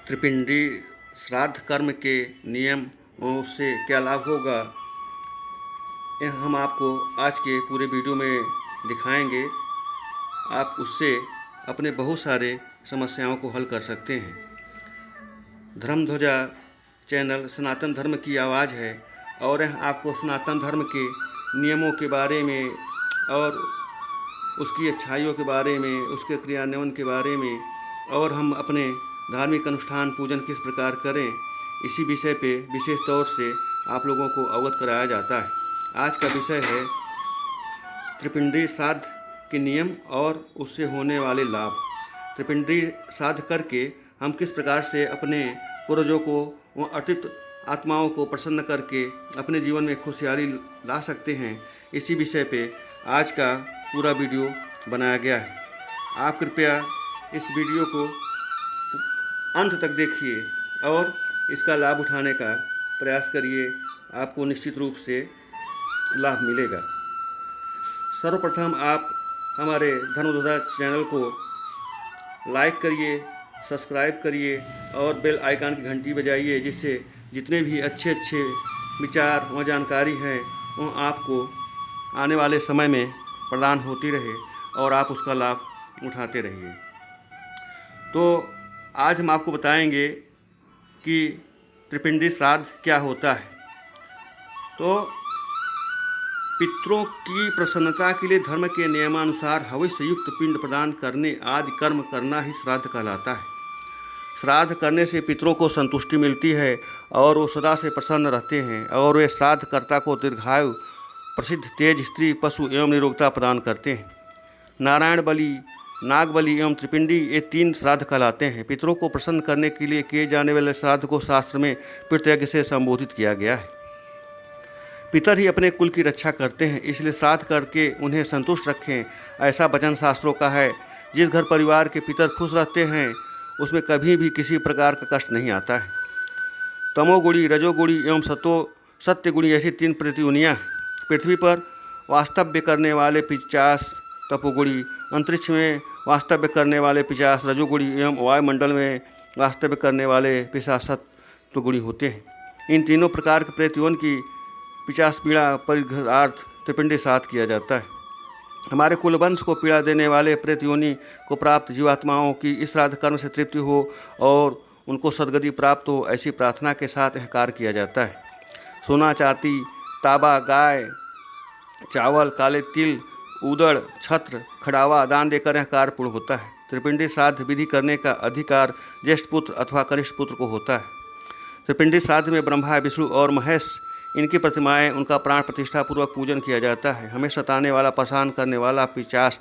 त्रिपिंडी श्राद्ध कर्म के नियमों से क्या लाभ होगा, यह हम आपको आज के पूरे वीडियो में दिखाएंगे। आप उससे अपने बहुत सारे समस्याओं को हल कर सकते हैं। धर्म ध्वजा चैनल सनातन धर्म की आवाज़ है और यह आपको सनातन धर्म के नियमों के बारे में और उसकी अच्छाइयों के बारे में, उसके क्रियान्वयन के बारे में और हम अपने धार्मिक अनुष्ठान पूजन किस प्रकार करें, इसी विषय पे विशेष तौर से आप लोगों को अवगत कराया जाता है। आज का विषय है त्रिपिंडी श्राद्ध के नियम और उससे होने वाले लाभ। त्रिपिंडी श्राद्ध करके हम किस प्रकार से अपने पूर्वजों को व अतीत आत्माओं को प्रसन्न करके अपने जीवन में खुशहाली ला सकते हैं, इसी विषय पे आज का पूरा वीडियो बनाया गया है। आप कृपया इस वीडियो को अंत तक देखिए और इसका लाभ उठाने का प्रयास करिए, आपको निश्चित रूप से लाभ मिलेगा। सर्वप्रथम आप हमारे धर्म ध्वजा चैनल को लाइक करिए, सब्सक्राइब करिए और बेल आइकन की घंटी बजाइए, जिससे जितने भी अच्छे विचार व जानकारी हैं वह आपको आने वाले समय में प्रदान होती रहे और आप उसका लाभ उठाते रहिए। तो आज हम आपको बताएंगे कि त्रिपिंडी श्राद्ध क्या होता है। तो पितरों की प्रसन्नता के लिए धर्म के नियमानुसार हविष्य युक्त पिंड प्रदान करने आदि कर्म करना ही श्राद्ध कहलाता है। श्राद्ध करने से पितरों को संतुष्टि मिलती है और वो सदा से प्रसन्न रहते हैं और वे श्राद्धकर्ता को दीर्घायु, प्रसिद्ध, तेज, स्त्री, पशु एवं निरोगता प्रदान करते हैं। नारायण बलि, नाग बलि एवं त्रिपिंडी ये तीन श्राद्ध कहलाते हैं। पितरों को प्रसन्न करने के लिए किए जाने वाले श्राद्ध को शास्त्र में पितृयज्ञ से संबोधित किया गया है। पितर ही अपने कुल की रक्षा करते हैं, इसलिए श्राद्ध करके उन्हें संतुष्ट रखें, ऐसा वचन शास्त्रों का है। जिस घर परिवार के पितर खुश रहते हैं उसमें कभी भी किसी प्रकार का कष्ट नहीं आता है। तमोगुणी, रजोगुणी एवं सत्यगुणी ऐसी तीन प्रतियोनियाँ पृथ्वी पर वास्तव्य करने वाले 50 तपोगुणी, अंतरिक्ष में वास्तव्य करने वाले 50 रजोगुणी एवं वायुमंडल में वास्तव्य करने वाले 50 सत्वगुणी होते हैं। इन तीनों प्रकार के प्रेतयोनि की 50 पीड़ा परिहारार्थ त्रिपिंडी श्राद्ध किया जाता है। हमारे कुल वंश को पीड़ा देने वाले प्रेतयोनि को प्राप्त जीवात्माओं की इस श्राद्ध कर्म से तृप्ति हो और उनको सद्गति प्राप्त हो, ऐसी प्रार्थना के साथ यह कार्य किया जाता है। सोना, चांदी, तांबा, गाय, चावल, काले तिल, उदड़, छत्र, खड़ावा दान देकर यह कार्य पूर्ण होता है। त्रिपिंडी श्राद्ध विधि करने का अधिकार ज्येष्ठ पुत्र अथवा कनिष्ठ पुत्र को होता है। त्रिपिंडी श्राद्ध में ब्रह्मा, विष्णु और महेश इनकी प्रतिमाएं, उनका प्राण प्रतिष्ठा पूर्वक पूजन किया जाता है। हमें सताने वाला, परेशान करने वाला पिशाच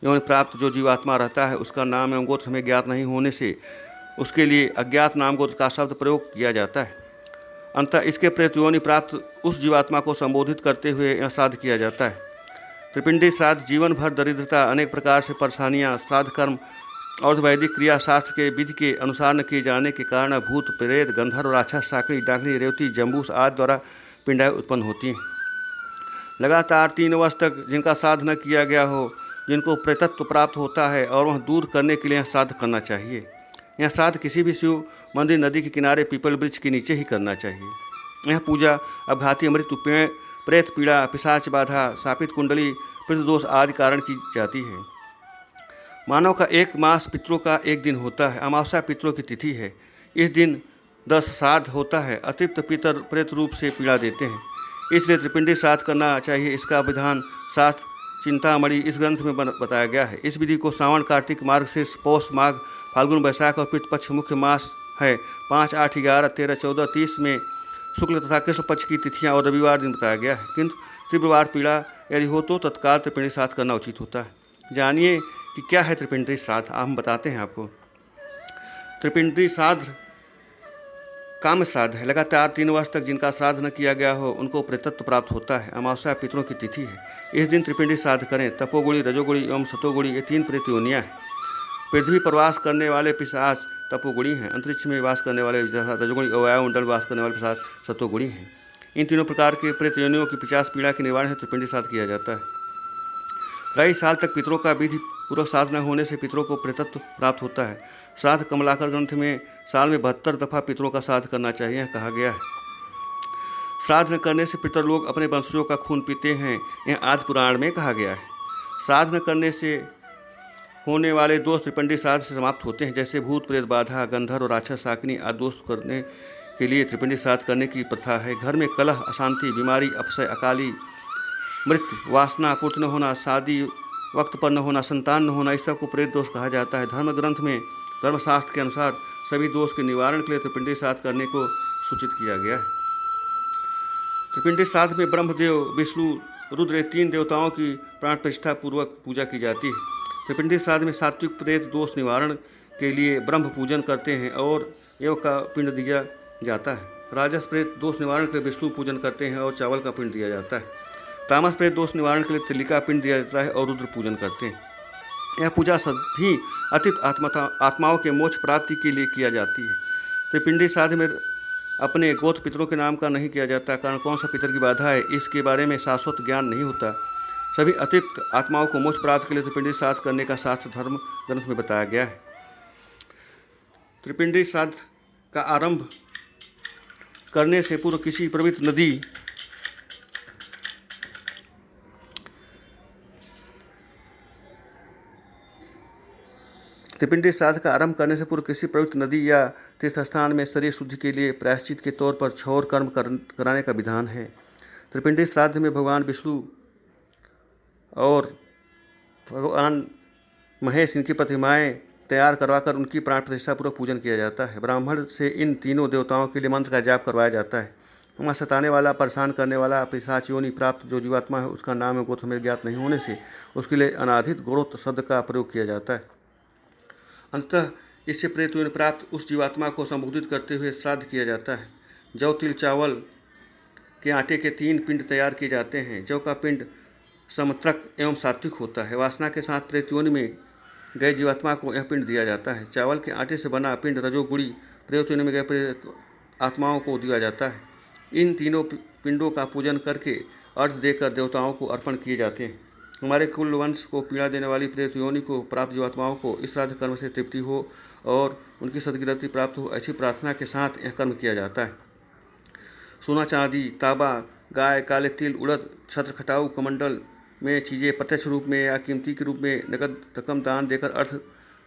एवं प्राप्त जो जीवात्मा रहता है उसका नाम एवं गोत्र हमें ज्ञात नहीं होने से उसके लिए अज्ञात नाम गोत्र का शब्द प्रयोग किया जाता है। अंततः इसके प्रेतयोनि प्राप्त उस जीवात्मा को संबोधित करते हुए यह श्राद्ध किया जाता है। त्रिपिंडी श्राद्ध जीवन भर दरिद्रता, अनेक प्रकार से परेशानियाँ, श्राद्ध कर्म और वैदिक क्रिया शास्त्र के विधि के अनुसार न किए जाने के कारण भूत, प्रेत, गंधर्व, राक्षस, साकड़ी, डाकनी, रेवती, जम्बूस आदि द्वारा पिंडाएँ उत्पन्न होती हैं। लगातार 3 वर्ष तक जिनका श्राद्ध न किया गया हो, जिनको प्रेतत्व प्राप्त होता है और वह दूर करने के लिए श्राद्ध करना चाहिए। यह श्राद्ध किसी भी शिव मंदिर, नदी के किनारे, पीपल वृक्ष के नीचे ही करना चाहिए। यह पूजा अपघाती, मृत्यु, प्रेत पीड़ा, पिशाच बाधा, शापित कुंडली, पितृदोष आदि कारण की जाती है। मानव का 1 मास पितरों का 1 दिन होता है। अमावस्या पितरों की तिथि है। इस दिन 10 श्राद्ध होता है। अतिरिक्त पितर प्रेत रूप से पीड़ा देते हैं, इसलिए त्रिपिंडी श्राद्ध करना चाहिए। इसका विधान शास्त्र चिंतामणि इस ग्रंथ में बताया गया है। इस विधि को श्रावण, कार्तिक, मार्गशीर्ष, पौष, माघ, फाल्गुन, वैशाख और पितृपक्ष मुख्य मास है। 5, 8, 11, 13, 14, 30 में शुक्ल तथा कृष्ण पक्ष की तिथियां और रविवार दिन बताया गया है। किंतु तीव्रवार पीड़ा यदि हो तो तत्काल त्रिपिंडी श्राद्ध करना उचित होता है। जानिए कि क्या है त्रिपिंडी श्राद्ध, हम बताते हैं आपको। त्रिपिंडी श्राद्ध काम श्राद्ध है। लगातार 3 वर्ष तक जिनका श्राद्ध न किया गया हो उनको प्रेतत्व प्राप्त होता है। अमावस्या पितरों की तिथि है। इस दिन त्रिपिंडी श्राद्ध करें। तपोगुणी, रजोगुणी एवं सतोगुणी ये 3 प्रेतयोनियाँ हैं। पृथ्वी पर वास करने वाले पिशाच तपोगुणी हैं। अंतरिक्ष में वास करने वाले रजोगुणी और वायुमंडल वास करने वाले पिशाच सतोगुणी हैं। इन तीनों प्रकार के प्रेतयोनियों की 50 पीड़ा के निवारण हेतु त्रिपिंडी श्राद्ध किया जाता है। कई साल तक पितरों का विधि पूर्वक श्राद्ध न होने से पितरों को प्रेतत्व प्राप्त होता है। श्राद्ध कमलाकर ग्रंथ में साल में 72 दफ़ा पितरों का श्राद्ध करना चाहिए कहा गया है। श्राद्ध न करने से पितर लोग अपने वंशजों का खून पीते हैं, यह आदि पुराण में कहा गया है। श्राद्ध न करने से होने वाले दोष त्रिपिंडी श्राद्ध से समाप्त होते हैं, जैसे भूत प्रेत बाधा, गंधर्व राक्षस शाकिनी आदि दोष करने के लिए त्रिपिंडी श्राद्ध करने की प्रथा है। घर में कलह, अशांति, बीमारी, अपसय, अकाली मृत्यु, वासना पूर्ति न होना, शादी वक्त पर न होना, संतान न होना, इस सब को प्रेत दोष कहा जाता है। धर्म ग्रंथ में धर्मशास्त्र के अनुसार सभी दोष के निवारण के लिए त्रिपिंडी श्राद्ध करने को सूचित किया गया है। त्रिपिंडी श्राद्ध में ब्रह्मदेव, विष्णु, रुद्र 3 देवताओं की प्राण प्रतिष्ठा पूर्वक पूजा की जाती है। त्रिपिंडी श्राद्ध में सात्विक प्रेत दोष निवारण के लिए ब्रह्म पूजन करते हैं और एव का पिंड दिया जाता है। राजस प्रेत दोष निवारण के लिए विष्णु पूजन करते हैं और चावल का पिंड दिया जाता है। तामस प्रेत दोष निवारण के लिए तिलिका पिंड दिया जाता है और रुद्र पूजन करते हैं। यह पूजा सभी अतीत आत्माओं के मोक्ष प्राप्ति के लिए किया जाती है। त्रिपिंडी श्राद्ध में अपने गोत्र पितरों के नाम का नहीं किया जाता, कारण कौन सा पितर की बाधा है इसके बारे में शाश्वत ज्ञान नहीं होता। सभी अतीत आत्माओं को मोक्ष प्राप्त के लिए त्रिपिंडी श्राद्ध करने का शास्त्र धर्म ग्रंथ में बताया गया है। त्रिपिंडी श्राद्ध का आरंभ करने से पूर्व किसी पवित्र नदी त्रिपिंडी श्राद्ध का आरंभ करने से पूर्व किसी पवित्र नदी या तीर्थ स्थान में शरीर शुद्धि के लिए प्रायश्चित के तौर पर क्षौर कर्म कराने का विधान है। त्रिपिंडी श्राद्ध में भगवान विष्णु और भगवान महेश इनकी प्रतिमाएं तैयार करवाकर उनकी प्राण प्रतिष्ठा पूर्वक पूजन किया जाता है। ब्राह्मण से इन तीनों देवताओं के लिए मंत्र का जाप करवाया जाता है। वहाँ सताने वाला, परेशान करने वाला, पिशाच योनि प्राप्त जो जीवात्मा है उसका नाम गोत्र में ज्ञात नहीं होने से उसके लिए अनाधित गोत्र शब्द का प्रयोग किया जाता है। अंततः इससे प्रेत योनि प्राप्त उस जीवात्मा को संबोधित करते हुए श्राद्ध किया जाता है। जौ, तिल, चावल के आटे के 3 पिंड तैयार किए जाते हैं। जौ का पिंड समत्रक एवं सात्विक होता है। वासना के साथ प्रेत योनि में गए जीवात्मा को यह पिंड दिया जाता है। चावल के आटे से बना पिंड रजोगुणी प्रेत योनि में गए प्रेत आत्माओं को दिया जाता है। इन तीनों पिंडों का पूजन करके अर्घ्य देकर देवताओं को अर्पण किए जाते हैं। हमारे कुल वंश को पीड़ा देने वाली प्रेत योनि को प्राप्त जीवात्माओं को इस श्राद्ध कर्म से तृप्ति हो और उनकी सदगति प्राप्त हो, ऐसी प्रार्थना के साथ यह कर्म किया जाता है। सोना, चांदी, तांबा, गाय, काले तिल, उड़द, छत्र, खटाऊ, कमंडल में चीज़ें प्रत्यक्ष रूप में या कीमती के रूप में नगद रकम दान देकर अर्थ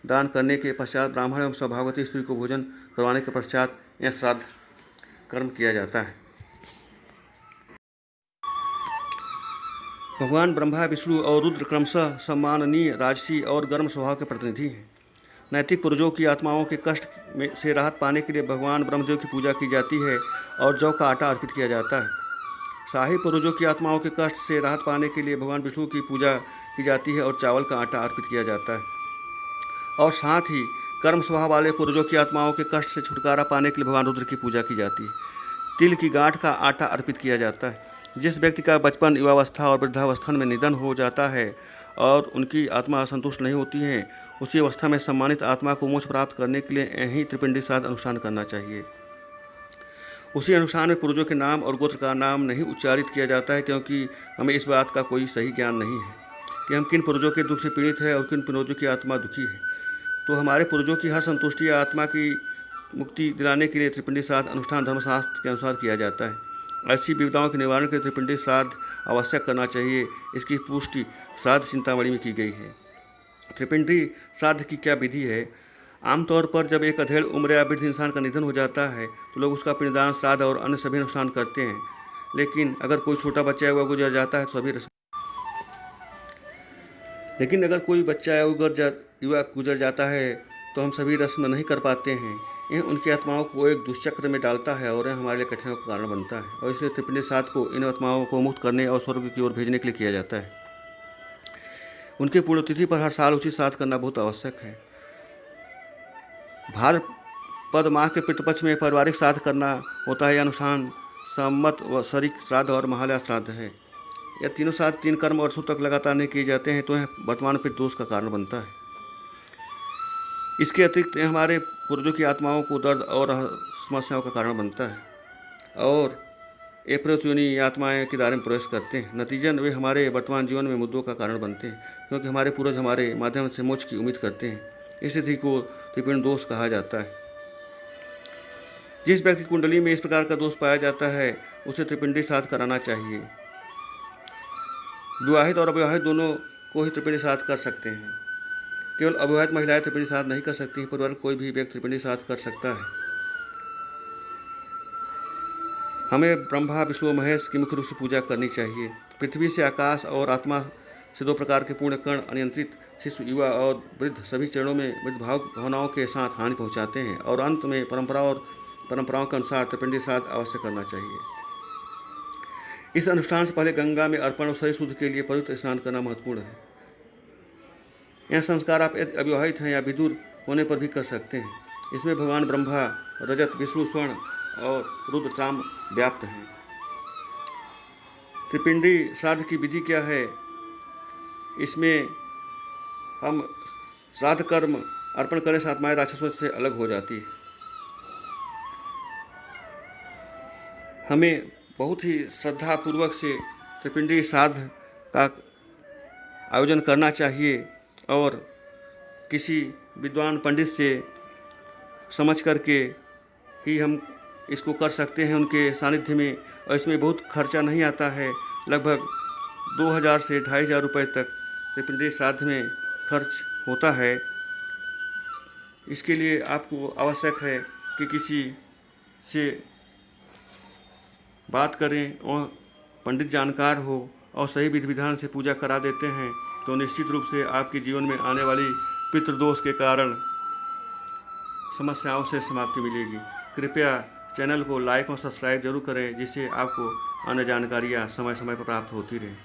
दान करने के पश्चात ब्राह्मण एवं सौभाग्यवती स्त्री को भोजन करवाने के पश्चात यह श्राद्ध कर्म किया जाता है। भगवान ब्रह्मा, विष्णु और रुद्र क्रमशः सम्माननीय, राजसी और गर्म स्वभाव के प्रतिनिधि हैं। नैतिक पूर्वजों की आत्माओं के कष्ट से राहत पाने के लिए भगवान ब्रह्मदेव की पूजा की जाती है और जौ का आटा अर्पित किया जाता है। शाही पूर्वजों की आत्माओं के कष्ट से राहत पाने के लिए भगवान विष्णु की पूजा की जाती है और चावल का आटा अर्पित किया जाता है। और साथ ही कर्म स्वभाव वाले पूर्वजों की आत्माओं के कष्ट से छुटकारा पाने के लिए भगवान रुद्र की पूजा की जाती है। तिल की गांठ का आटा अर्पित किया जाता है। जिस व्यक्ति का बचपन, युवावस्था और वृद्धावस्था में निधन हो जाता है और उनकी आत्मा संतुष्ट नहीं होती है, उसी अवस्था में सम्मानित आत्मा को मोक्ष प्राप्त करने के लिए यही त्रिपिंडी श्राद्ध अनुष्ठान करना चाहिए। उसी अनुष्ठान में पूर्वजों के नाम और गोत्र का नाम नहीं उच्चारित किया जाता है, क्योंकि हमें इस बात का कोई सही ज्ञान नहीं है कि हम किन पूर्वजों के दुख से पीड़ित है और किन पूर्वजों की आत्मा दुखी है। तो हमारे पूर्वजों की हर संतुष्टि या आत्मा की मुक्ति दिलाने के लिए त्रिपिंडी श्राद्ध अनुष्ठान धर्मशास्त्र के अनुसार किया जाता है। ऐसी विविधताओं के निवारण के लिए त्रिपिंडी श्राद्ध आवश्यक करना चाहिए। इसकी पुष्टि श्राद्ध चिंतामणि में की गई है। त्रिपिंडी श्राद्ध की क्या विधि है? आमतौर पर जब एक अधेड़ उम्र या वृद्ध इंसान का निधन हो जाता है तो लोग उसका पिंडदान, श्राद्ध और अन्य सभी अनुष्ठान करते हैं। लेकिन अगर कोई छोटा बच्चा या युवा गुजर जाता है तो सभी रस्म लेकिन अगर कोई बच्चा या युवा गुजर जाता है तो हम सभी रस्म नहीं कर पाते हैं। यह उनकी आत्माओं को एक दुष्चक्र में डालता है और यह हमारे लिए कठिनाइयों का कारण बनता है। और इसलिए त्रिपिंडी श्राद्ध को इन आत्माओं को मुक्त करने और स्वर्ग की ओर भेजने के लिए किया जाता है। उनकी पुण्यतिथि पर हर साल उचित श्राद्ध करना बहुत आवश्यक है। भाद्रपद माह के पितृपक्ष में पारिवारिक श्राद्ध करना होता है। यह अनुष्ठान संवत्सरिक श्राद्ध और महालया श्राद्ध है। यह तीनों श्राद्ध 3 कर्म वर्षों तक लगातार नहीं किए जाते हैं तो यह वर्तमान पितृ दोष का कारण बनता है। इसके अतिरिक्त यह हमारे पूर्वजों की आत्माओं को दर्द और समस्याओं का कारण बनता है और अप्रयुक्त योनि आत्माएँ के दायरे में प्रवेश करते हैं। नतीजन वे हमारे वर्तमान जीवन में मुद्दों का कारण बनते हैं, क्योंकि हमारे पूर्वज हमारे माध्यम से मोक्ष की उम्मीद करते हैं। इस स्थिति को त्रिपिंड दोष कहा जाता है। जिस व्यक्ति की कुंडली में इस प्रकार का दोष पाया जाता है उसे त्रिपिंडी श्राद्ध कराना चाहिए। विवाहित और अविवाहित दोनों को ही त्रिपिंडी श्राद्ध कर सकते हैं। केवल अविवाहित महिलाएं त्रिपिंडी श्राद्ध नहीं कर सकती, परिवार कोई भी व्यक्ति त्रिपिंडी श्राद्ध कर सकता है। हमें ब्रह्मा विष्णु महेश की मुख्य रूप से पूजा करनी चाहिए। पृथ्वी से आकाश और आत्मा से 2 प्रकार के पूर्ण कण अनियंत्रित शिशु, युवा और वृद्ध सभी चरणों में वृद्ध भावनाओं के साथ हानि पहुंचाते हैं और अंत में परंपराओं के अनुसार त्रिपिंडी श्राद्ध अवश्य करना चाहिए। इस अनुष्ठान से पहले गंगा में अर्पण और शरीर शुद्ध के लिए पवित्र स्नान करना महत्वपूर्ण है। यह संस्कार आप यदि अविवाहित हैं या विदुर होने पर भी कर सकते हैं। इसमें भगवान ब्रह्मा, रजत, विष्णु, स्वर्ण और रुद्र साम व्याप्त हैं। त्रिपिंडी श्राद्ध की विधि क्या है? इसमें हम श्राद्ध कर्म अर्पण करें से आत्माएं राक्षसों से अलग हो जाती है। हमें बहुत ही श्रद्धापूर्वक से त्रिपिंडी श्राद्ध का आयोजन करना चाहिए और किसी विद्वान पंडित से समझ करके ही हम इसको कर सकते हैं उनके सानिध्य में। और इसमें बहुत खर्चा नहीं आता है, लगभग 2000 से 2500 रुपये तक त्रिपिंडी श्राद्ध में खर्च होता है। इसके लिए आपको आवश्यक है कि किसी से बात करें और पंडित जानकार हो और सही विधि विधान से पूजा करा देते हैं तो निश्चित रूप से आपके जीवन में आने वाली पितृदोष के कारण समस्याओं से समाप्ति मिलेगी। कृपया चैनल को लाइक और सब्सक्राइब जरूर करें, जिससे आपको अन्य जानकारियाँ समय समय पर प्राप्त होती रहें।